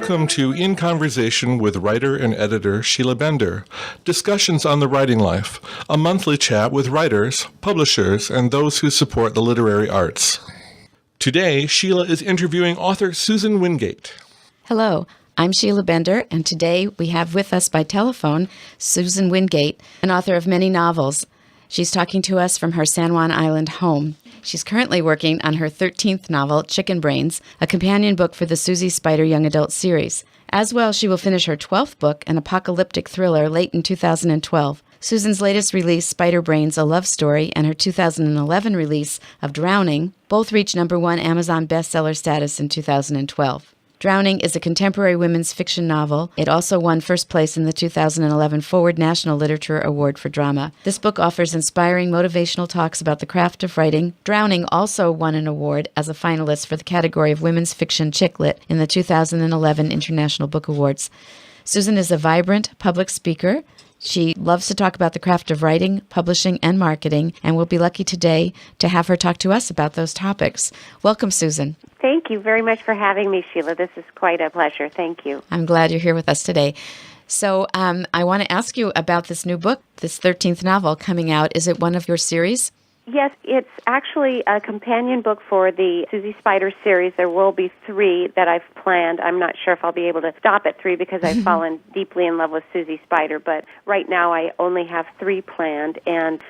Welcome to In Conversation with writer and editor Sheila Bender, discussions on the writing life, a monthly chat with writers, publishers, and those who support the literary arts. Today, Sheila is interviewing author Susan Wingate. Hello, I'm Sheila Bender, and today we have with us by telephone Susan Wingate, an author of many novels. She's talking to us from her San Juan Island home. She's currently working on her 13th novel, Chicken Brains, a companion book for the Susie Spider young adult series. As well, she will finish her 12th book, an apocalyptic thriller, late in 2012. Susan's latest release, Spider Brains, a love story, and her 2011 release of Drowning, both reached #1 Amazon bestseller status in 2012. Drowning is a contemporary women's fiction novel. It also won first place in the 2011 Forward National Literature Award for Drama. This book offers inspiring motivational talks about the craft of writing. Drowning also won an award as a finalist for the category of women's fiction chick lit in the 2011 International Book Awards. Susan is a vibrant public speaker. She loves to talk about the craft of writing, publishing, and marketing, and we'll be lucky today to have her talk to us about those topics. Welcome, Susan. Thank you very much for having me, Sheila. This is quite a pleasure. Thank you. I'm glad you're here with us today. So I want to ask you about this new book, this 13th novel coming out. Is it one of your series? Yes, it's actually a companion book for the Susie Spider series. There will be 3 that I've planned. I'm not sure if I'll be able to stop at 3 because I've fallen deeply in love with Susie Spider, but right now I only have 3 planned, and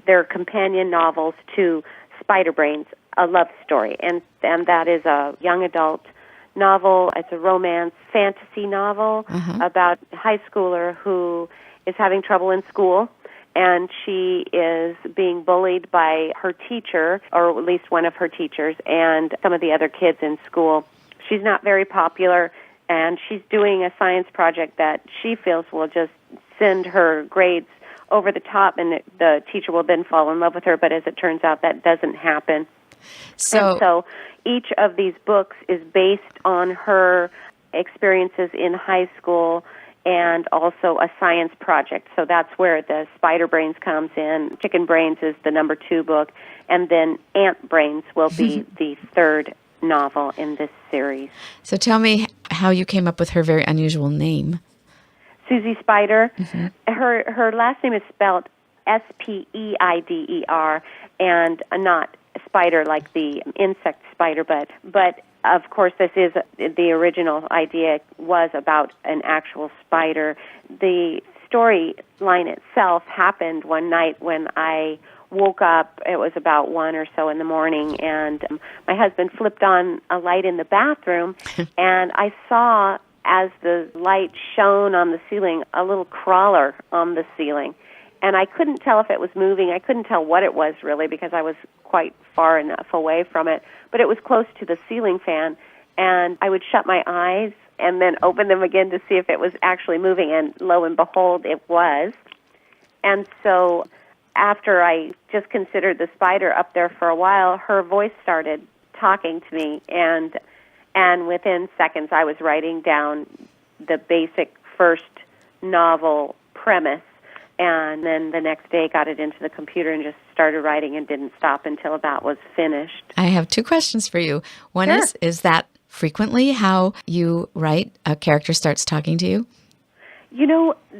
they're companion novels to Spider Brains, a love story, and that is a young adult novel. It's a romance fantasy novel about a high schooler who is having trouble in school, and she is being bullied by her teacher, or at least one of her teachers, and some of the other kids in school. She's not very popular, and she's doing a science project that she feels will just send her grades over the top, and the teacher will then fall in love with her, but as it turns out, that doesn't happen. So each of these books is based on her experiences in high school and also a science project. So that's where the Spider Brains comes in. Chicken Brains is the #2 book, and then Ant Brains will be the 3rd novel in this series. So tell me how you came up with her very unusual name. Susie Spider. Her last name is spelled Speider, and not spider like the insect spider, but of course this is the original idea was about an actual spider. The storyline itself happened one night when I woke up. It was about 1 or so in the morning, and my husband flipped on a light in the bathroom, and I saw, as the light shone on the ceiling, a little crawler on the ceiling. And I couldn't tell if it was moving. I couldn't tell what it was, really, because I was quite far enough away from it. But it was close to the ceiling fan, and I would shut my eyes and then open them again to see if it was actually moving, and lo and behold, it was. And so after I just considered the spider up there for a while, her voice started talking to me, and within seconds I was writing down the basic first novel premise. And then the next day got it into the computer and just started writing and didn't stop until that was finished. I have 2 questions for you. One is that frequently how you write, a character starts talking to you?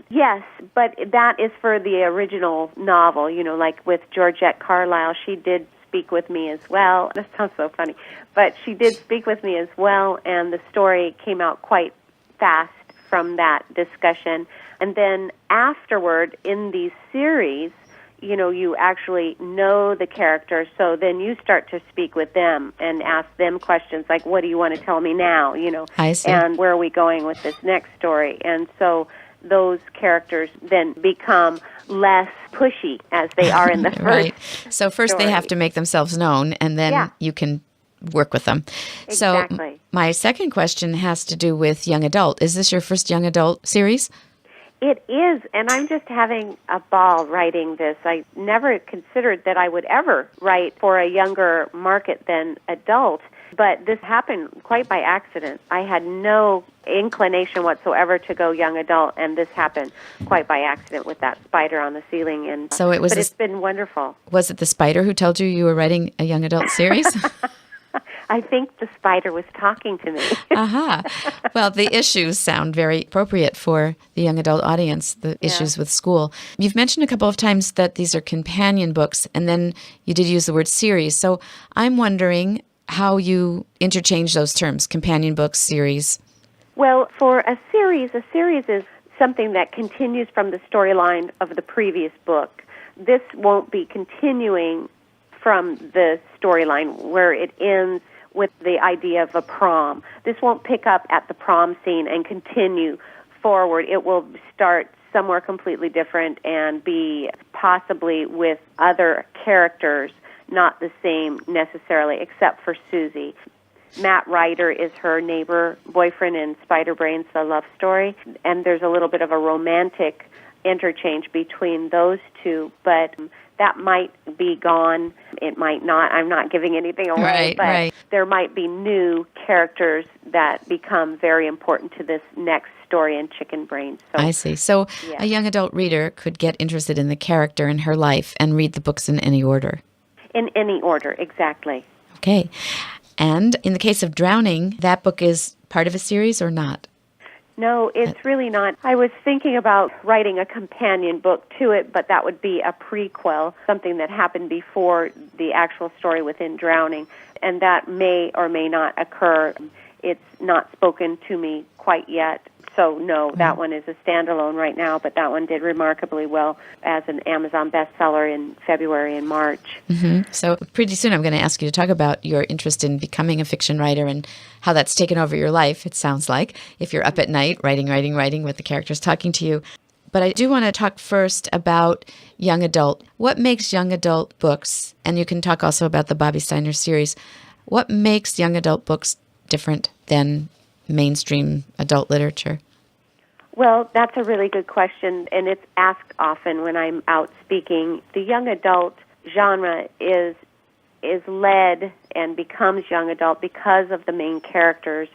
Yes, but that is for the original novel. Like with Georgette Carlyle, she did speak with me as well. That sounds so funny. But she did speak with me as well, and the story came out quite fast from that discussion. And then afterward, in these series, you actually know the characters, so then you start to speak with them and ask them questions like, what do you want to tell me now, I see. And where are we going with this next story? And so those characters then become less pushy as they are in the first Right. So first story. They have to make themselves known, and then you can work with them. Exactly. So my second question has to do with young adult. Is this your first young adult series? It is, and I'm just having a ball writing this. I never considered that I would ever write for a younger market than adult, but this happened quite by accident. I had no inclination whatsoever to go young adult, and this happened quite by accident with that spider on the ceiling. And so it's been wonderful. Was it the spider who told you you were writing a young adult series? I think the spider was talking to me. Aha. Well, the issues sound very appropriate for the young adult audience, the issues with school. You've mentioned a couple of times that these are companion books, and then you did use the word series. So I'm wondering how you interchange those terms, companion books, series. Well, for a series is something that continues from the storyline of the previous book. This won't be continuing from the storyline where it ends with the idea of a prom. This won't pick up at the prom scene and continue forward. It will start somewhere completely different and be possibly with other characters, not the same necessarily, except for Susie. Matt Ryder is her neighbor boyfriend in Spider Brains, the love story, and there's a little bit of a romantic interchange between those two, but that might be gone. It might not. I'm not giving anything away, but there might be new characters that become very important to this next story in Chicken Brains. So, I see. So a young adult reader could get interested in the character in her life and read the books in any order. In any order, exactly. Okay. And in the case of Drowning, that book is part of a series or not? No, it's really not. I was thinking about writing a companion book to it, but that would be a prequel, something that happened before the actual story within Drowning, and that may or may not occur. It's not spoken to me quite yet. So, no, that one is a standalone right now, but that one did remarkably well as an Amazon bestseller in February and March. Mm-hmm. So pretty soon I'm going to ask you to talk about your interest in becoming a fiction writer and how that's taken over your life, it sounds like, if you're up at night writing with the characters talking to you. But I do want to talk first about young adult. What makes young adult books, and you can talk also about the Bobby Steiner series, what makes young adult books different than mainstream adult literature? Well, that's a really good question, and it's asked often when I'm out speaking. The young adult genre is led and becomes young adult because of the main characters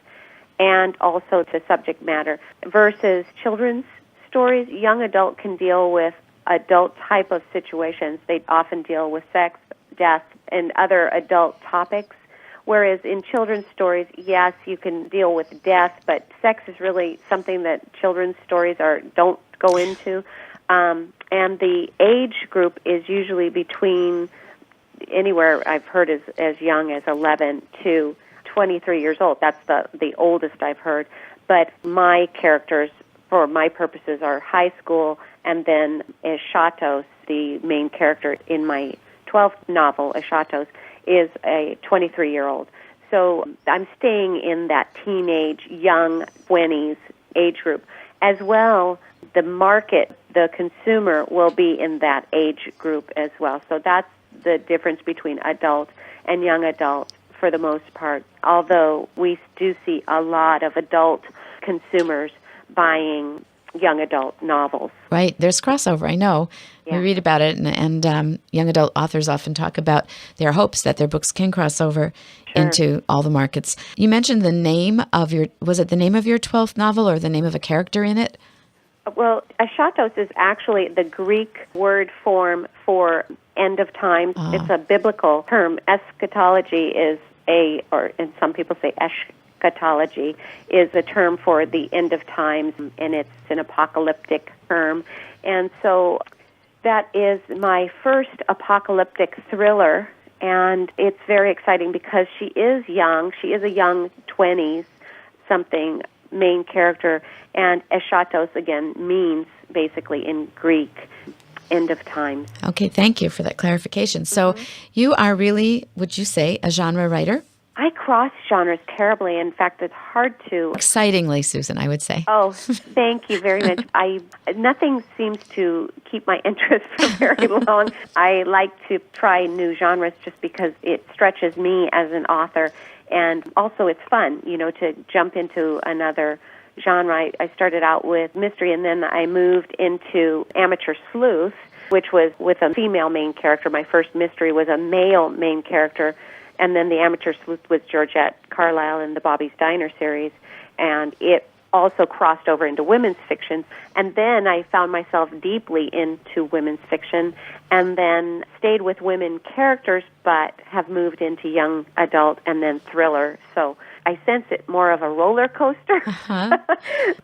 and also the subject matter. Versus children's stories, young adult can deal with adult type of situations. They often deal with sex, death, and other adult topics. Whereas in children's stories, yes, you can deal with death, but sex is really something that children's stories don't go into. And the age group is usually between anywhere I've heard as young as 11 to 23 years old. That's the oldest I've heard. But my characters, for my purposes, are high school, and then Eschatos, the main character in my 12th novel, Eschatos, is a 23-year-old. So I'm staying in that teenage, young 20s age group. As well, the market, the consumer, will be in that age group as well. So that's the difference between adult and young adult for the most part, although we do see a lot of adult consumers buying young adult novels. Right. There's crossover, I know. Yeah. We read about it, and young adult authors often talk about their hopes that their books can cross over into all the markets. You mentioned the name of was it the name of your 12th novel or the name of a character in it? Well, Eschatos is actually the Greek word form for end of times. It's a biblical term. Eschatology is and some people say eschatology, is a term for the end of times, and it's an apocalyptic term. And so that is my first apocalyptic thriller, and it's very exciting because she is young. She is a young 20s-something main character, and Eschatos, again, means basically in Greek, end of times. Okay, thank you for that clarification. So you are really, would you say, a genre writer? I cross genres terribly. In fact, it's hard to. Excitingly, Susan, I would say. Oh, thank you very much. Nothing seems to keep my interest for very long. I like to try new genres just because it stretches me as an author, and also it's fun, to jump into another genre. I started out with mystery, and then I moved into amateur sleuth, which was with a female main character. My first mystery was a male main character. And then the amateur sleuth was Georgette Carlisle in the Bobby Steiner series, and it also crossed over into women's fiction. And then I found myself deeply into women's fiction and then stayed with women characters but have moved into young adult and then thriller. So I sense it more of a roller coaster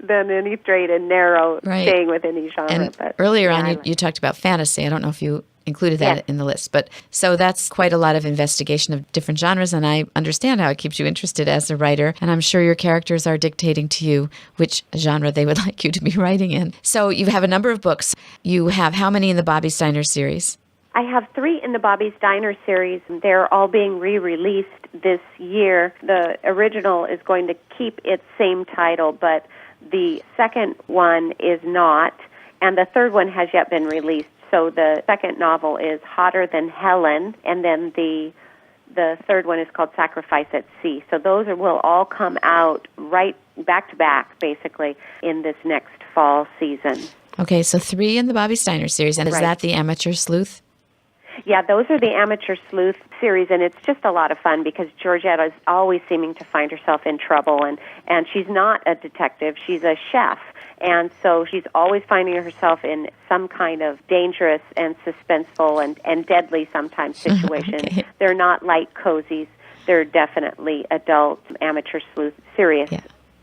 than any straight and narrow staying with any genre. And but earlier on, you talked about fantasy. I don't know if you included that in the list. But so that's quite a lot of investigation of different genres, and I understand how it keeps you interested as a writer, and I'm sure your characters are dictating to you which genre they would like you to be writing in. So you have a number of books. You have how many in the Bobby Steiner series? I have 3 in the Bobby Steiner series. They're all being re-released this year. The original is going to keep its same title, but the second one is not, and the third one has yet been released. So the second novel is Hotter Than Helen, and then the third one is called Sacrifice at Sea. So those will all come out right back to back, basically, in this next fall season. Okay, so 3 in the Bobby Steiner series, and is that the Amateur Sleuth? Yeah, those are the Amateur Sleuth series, and it's just a lot of fun because Georgette is always seeming to find herself in trouble, and she's not a detective, she's a chef. And so she's always finding herself in some kind of dangerous and suspenseful and deadly sometimes situation. Okay. They're not light cozies. They're definitely adult, amateur sleuth, serious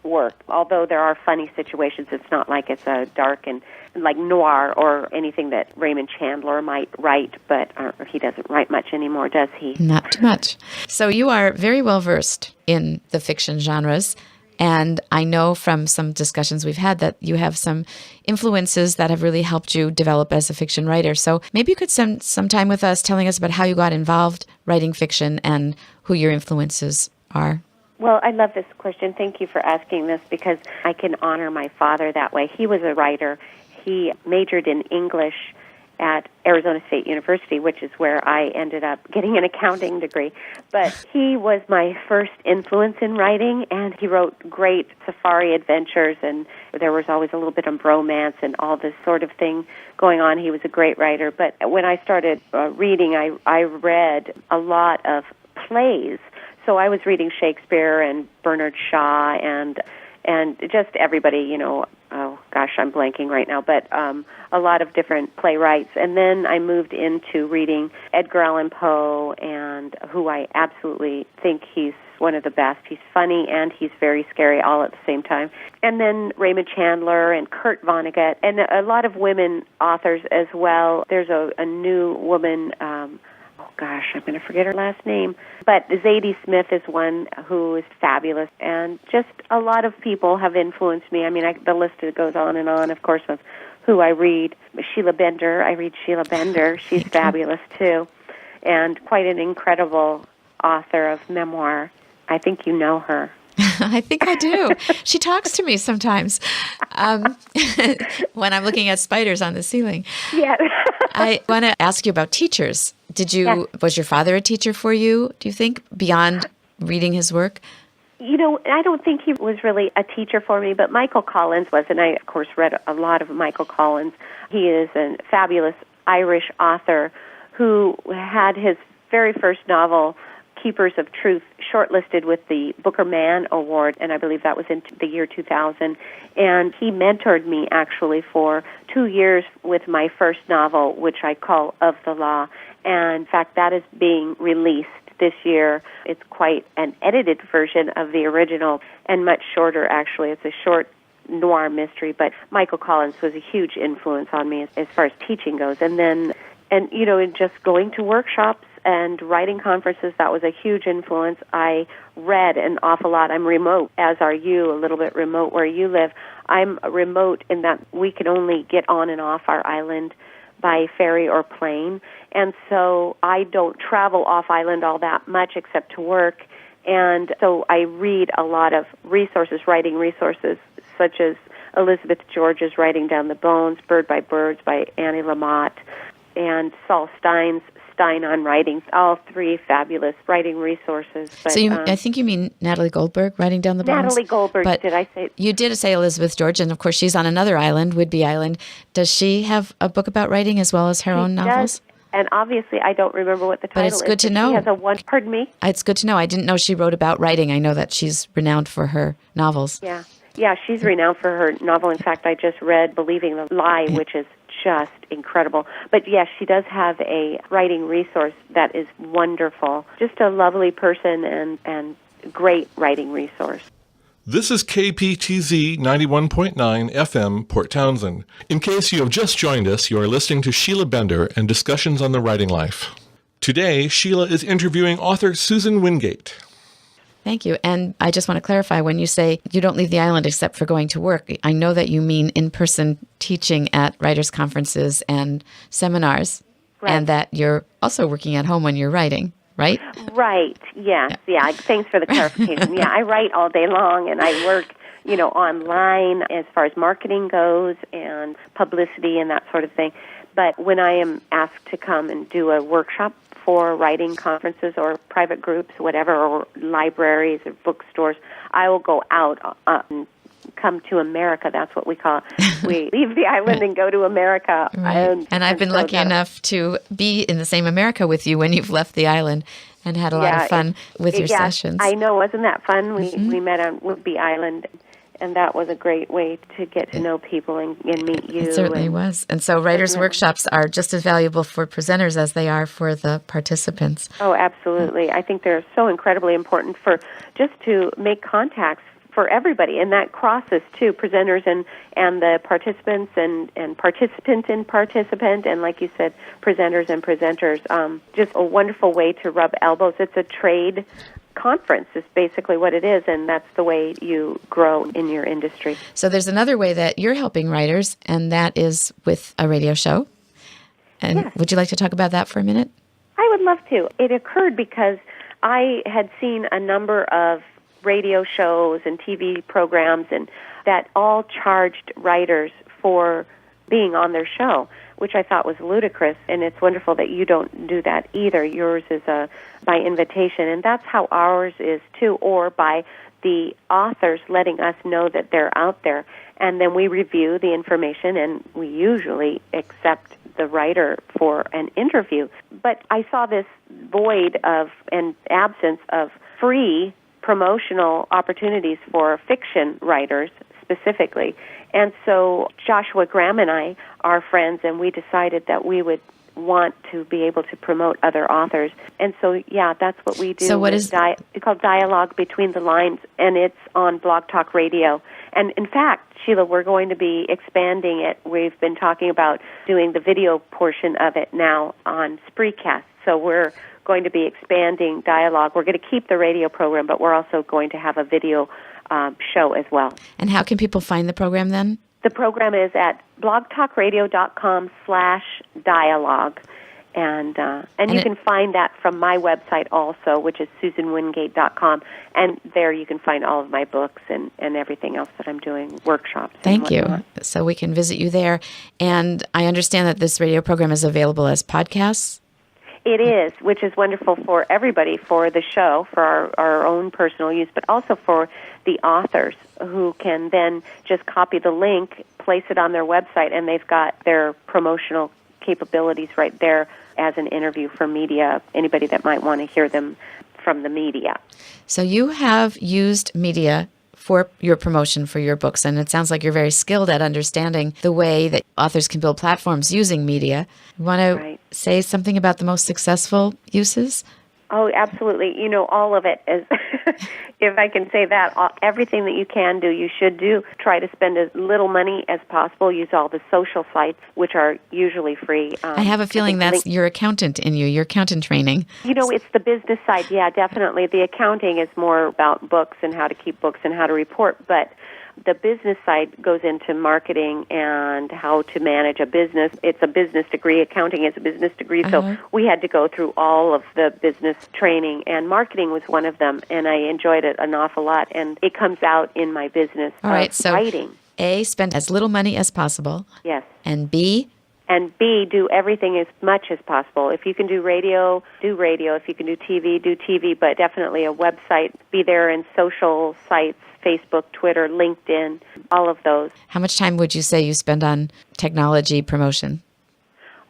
work. Although there are funny situations, it's not like it's a dark and like noir or anything that Raymond Chandler might write, but he doesn't write much anymore, does he? Not too much. So you are very well versed in the fiction genres. And I know from some discussions we've had that you have some influences that have really helped you develop as a fiction writer. So maybe you could spend some time with us telling us about how you got involved writing fiction and who your influences are. Well, I love this question. Thank you for asking this because I can honor my father that way. He was a writer. He majored in English at Arizona State University, which is where I ended up getting an accounting degree. But he was my first influence in writing, and he wrote great safari adventures, and there was always a little bit of romance and all this sort of thing going on. He was a great writer. But when I started reading, I read a lot of plays. So I was reading Shakespeare and Bernard Shaw and just everybody, you know, oh gosh, I'm blanking right now, but a lot of different playwrights. And then I moved into reading Edgar Allan Poe, and who I absolutely think he's one of the best. He's funny and he's very scary all at the same time. And then Raymond Chandler and Kurt Vonnegut, and a lot of women authors as well. There's a new woman, gosh, I'm going to forget her last name. But Zadie Smith is one who is fabulous, and just a lot of people have influenced me. I mean, the list goes on, of course, of who I read. Sheila Bender, I read Sheila Bender. She's fabulous, too, and quite an incredible author of memoir. I think you know her. I think I do. She talks to me sometimes when I'm looking at spiders on the ceiling. Yeah. I want to ask you about teachers. Was your father a teacher for you, do you think, beyond reading his work? You know, I don't think he was really a teacher for me, but Michael Collins was, and I, of course, read a lot of Michael Collins. He is a fabulous Irish author who had his very first novel, Keepers of Truth, shortlisted with the Booker Mann Award, and I believe that was in the year 2000. And he mentored me, actually, for 2 years with my first novel, which I call Of the Law. And, in fact, that is being released this year. It's quite an edited version of the original and much shorter, actually. It's a short noir mystery, but Michael Collins was a huge influence on me as far as teaching goes. And then, you know, in just going to workshops and writing conferences, that was a huge influence. I read an awful lot. I'm remote, as are you, a little bit remote where you live. I'm remote in that we can only get on and off our island by ferry or plane. And so I don't travel off island all that much except to work. And so I read a lot of resources, writing resources, such as Elizabeth George's Writing Down the Bones, Bird by Birds by Annie Lamott, and Saul Stein's Stein on Writing, all three fabulous writing resources. But, so I think you mean Natalie Goldberg, Writing Down the Bones? Natalie Goldberg, but did I say? You did say Elizabeth George, and of course she's on another island, Whidbey Island. Does she have a book about writing as well as her own novels? Does, and obviously I don't remember what the title is. But it's good to know. She has a one, pardon me? It's good to know. I didn't know she wrote about writing. I know that she's renowned for her novels. Yeah. Yeah, she's renowned for her novel. In fact, I just read Believing the Lie, which is just incredible. But yes, she does have a writing resource that is wonderful. Just a lovely person and great writing resource. This is KPTZ 91.9 FM, Port Townsend. In case you have just joined us, you are listening to Sheila Bender and Discussions on the Writing Life. Today, Sheila is interviewing author Susan Wingate. Thank you. And I just want to clarify, when you say you don't leave the island except for going to work, I know that you mean in-person teaching at writers' conferences and seminars, Right. and that you're also working at home when you're writing, right? Right, yes, yeah. Thanks for the clarification. Yeah, I write all day long, and I work, online as far as marketing goes and publicity and that sort of thing. But when I am asked to come and do a workshop for writing conferences or private groups, whatever, or libraries or bookstores, I will go out and come to America. That's what we call it. We leave the island and go to America. Right. And I've been lucky enough to be in the same America with you when you've left the island and had a lot of fun with your sessions. I know. Wasn't that fun? We met on Whidbey Island, and that was a great way to get to know people and meet you. It certainly was. And so writers' workshops are just as valuable for presenters as they are for the participants. Oh, absolutely. I think they're so incredibly important for just to make contacts for everybody, and that crosses too, presenters and the participants and participant and participant, and like you said, presenters and presenters. Just a wonderful way to rub elbows. It's a trade conference is basically what it is, and that's the way you grow in your industry. So there's another way that you're helping writers, and that is with a radio show. And Yes. Would you like to talk about that for a minute? I would love to. It occurred because I had seen a number of radio shows and TV programs and that all charged writers for being on their show, which I thought was ludicrous, and it's wonderful that you don't do that either. Yours is by invitation, and that's how ours is too, or by the authors letting us know that they're out there, and then we review the information, and we usually accept the writer for an interview. But I saw this void of and absence of free promotional opportunities for fiction writers specifically. And so Joshua Graham and I are friends, and we decided that we would want to be able to promote other authors. And so, yeah, that's what we do. So what is... It's called Dialogue Between the Lines, and it's on Blog Talk Radio. And in fact, Sheila, we're going to be expanding it. We've been talking about doing the video portion of it now on Spreecast. So we're going to be expanding Dialogue. We're going to keep the radio program, but we're also going to have a video show as well. And how can people find the program then? The program is at blogtalkradio.com/dialogue. And you can find that from my website also, which is susanwingate.com. And there you can find all of my books and everything else that I'm doing, workshops. Thank you. So we can visit you there. And I understand that this radio program is available as podcasts. It is, which is wonderful for everybody, for the show, for our own personal use, but also for the authors who can then just copy the link, place it on their website, and they've got their promotional capabilities right there as an interview for media, anybody that might want to hear them from the media. So you have used media for your promotion for your books, and it sounds like you're very skilled at understanding the way that authors can build platforms using media. You want to say something about the most successful uses? Oh, absolutely. All of it is, if I can say that, everything that you can do, you should do. Try to spend as little money as possible. Use all the social sites, which are usually free. I have a feeling that's your accountant in you, your accountant training. It's the business side. Yeah, definitely. The accounting is more about books and how to keep books and how to report, but the business side goes into marketing and how to manage a business. It's a business degree. Accounting is a business degree. So we had to go through all of the business training, and marketing was one of them, and I enjoyed it an awful lot, and it comes out in my business of writing. A, spend as little money as possible. Yes. And B? And B, do everything as much as possible. If you can do radio, do radio. If you can do TV, but definitely a website. Be there in social sites, Facebook, Twitter, LinkedIn, all of those. How much time would you say you spend on technology promotion?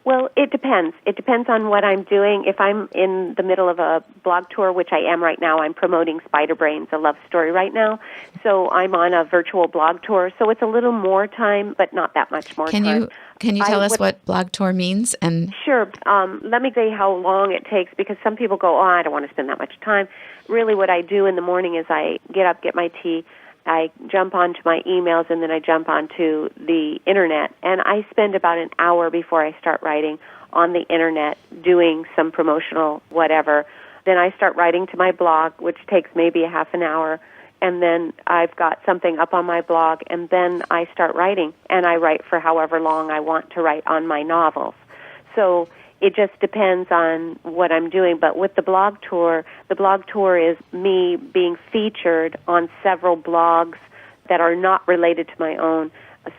Well, it depends. It depends on what I'm doing. If I'm in the middle of a blog tour, which I am right now, I'm promoting Spider Brains, a love story right now. So I'm on a virtual blog tour. So it's a little more time, but not that much more time. Can you tell us what blog tour means? And Sure. Let me say how long it takes, because some people go, I don't want to spend that much time. Really what I do in the morning is I get up, get my tea, I jump onto my emails, and then I jump onto the Internet. And I spend about an hour before I start writing on the Internet doing some promotional whatever. Then I start writing to my blog, which takes maybe a half an hour. And then I've got something up on my blog, and then I start writing. And I write for however long I want to write on my novels. So it just depends on what I'm doing. But with the blog tour is me being featured on several blogs that are not related to my own.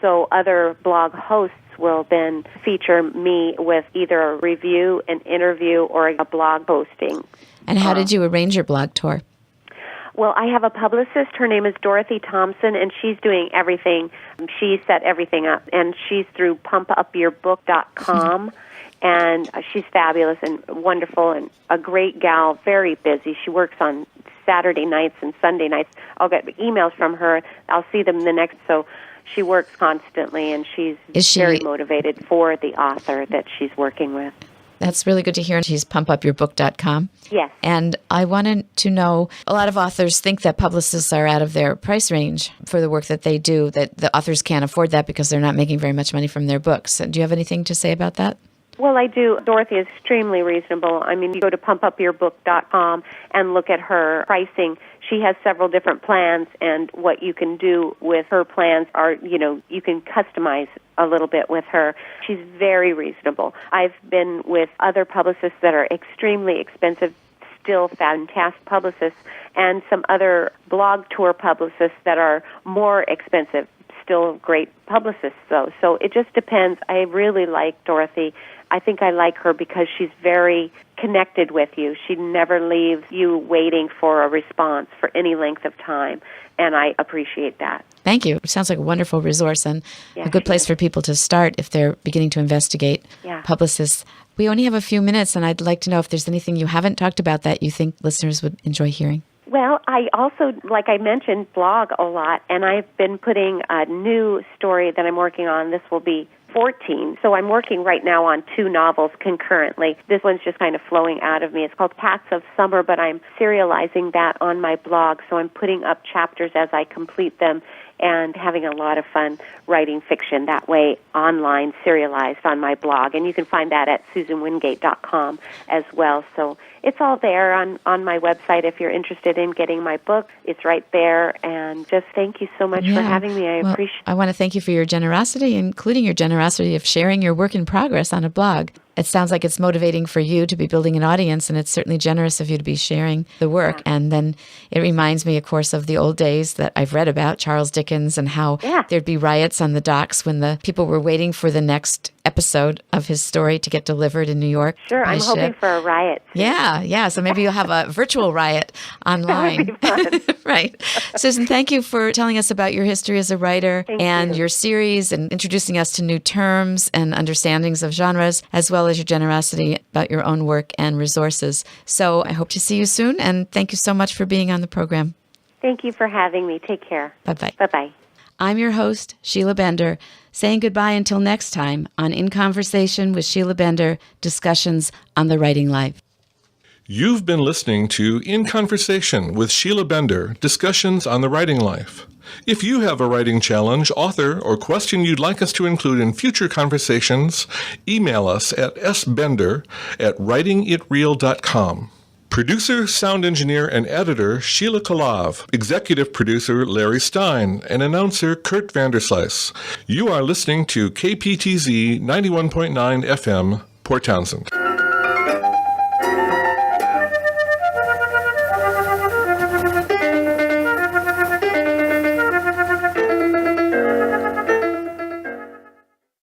So other blog hosts will then feature me with either a review, an interview, or a blog posting. And how did you arrange your blog tour? Well, I have a publicist. Her name is Dorothy Thompson, and she's doing everything. She set everything up, and she's through pumpupyourbook.com. And she's fabulous and wonderful and a great gal, very busy. She works on Saturday nights and Sunday nights. I'll get emails from her. I'll see them the next. So she works constantly, and she's very motivated for the author that she's working with. That's really good to hear. She's pumpupyourbook.com. Yes. And I wanted to know, a lot of authors think that publicists are out of their price range for the work that they do, that the authors can't afford that because they're not making very much money from their books. Do you have anything to say about that? Well, I do. Dorothy is extremely reasonable. I mean, you go to pumpupyourbook.com and look at her pricing. She has several different plans, and what you can do with her plans are, you can customize a little bit with her. She's very reasonable. I've been with other publicists that are extremely expensive, still fantastic publicists, and some other blog tour publicists that are more expensive, still great publicists, though. So it just depends. I really like Dorothy. I think I like her because she's very connected with you. She never leaves you waiting for a response for any length of time, and I appreciate that. Thank you. It sounds like a wonderful resource and a good place for people to start if they're beginning to investigate publicists. We only have a few minutes, and I'd like to know if there's anything you haven't talked about that you think listeners would enjoy hearing. Well, I also, like I mentioned, blog a lot, and I've been putting a new story that I'm working on. This will be 14. So I'm working right now on 2 novels concurrently. This one's just kind of flowing out of me. It's called Paths of Summer, but I'm serializing that on my blog. So I'm putting up chapters as I complete them and having a lot of fun writing fiction that way online, serialized on my blog. And you can find that at susanwingate.com as well. So it's all there on my website. If you're interested in getting my book, it's right there. And just thank you so much for having me. I appreciate it. I want to thank you for your generosity, including your generosity of sharing your work in progress on a blog. It sounds like it's motivating for you to be building an audience, and it's certainly generous of you to be sharing the work. And then it reminds me, of course, of the old days that I've read about, Charles Dickens, and how there'd be riots on the docks when the people were waiting for the next episode of his story to get delivered in New York. Sure, I'm hoping for a riot. Yeah. So maybe you'll have a virtual riot online. That would be fun. Right. Susan, thank you for telling us about your history as a writer and your series and introducing us to new terms and understandings of genres, as well as your generosity about your own work and resources. So I hope to see you soon, and thank you so much for being on the program. Thank you for having me. Take care. Bye-bye. Bye-bye. I'm your host, Sheila Bender, saying goodbye until next time on In Conversation with Sheila Bender, discussions on the writing life. You've been listening to In Conversation with Sheila Bender, discussions on the writing life. If you have a writing challenge, author, or question you'd like us to include in future conversations, email us at sbender@writingitreal.com. Producer, sound engineer, and editor Sheila Kalav. Executive producer Larry Stein. And announcer Kurt Vanderslice. You are listening to KPTZ 91.9 FM, Port Townsend.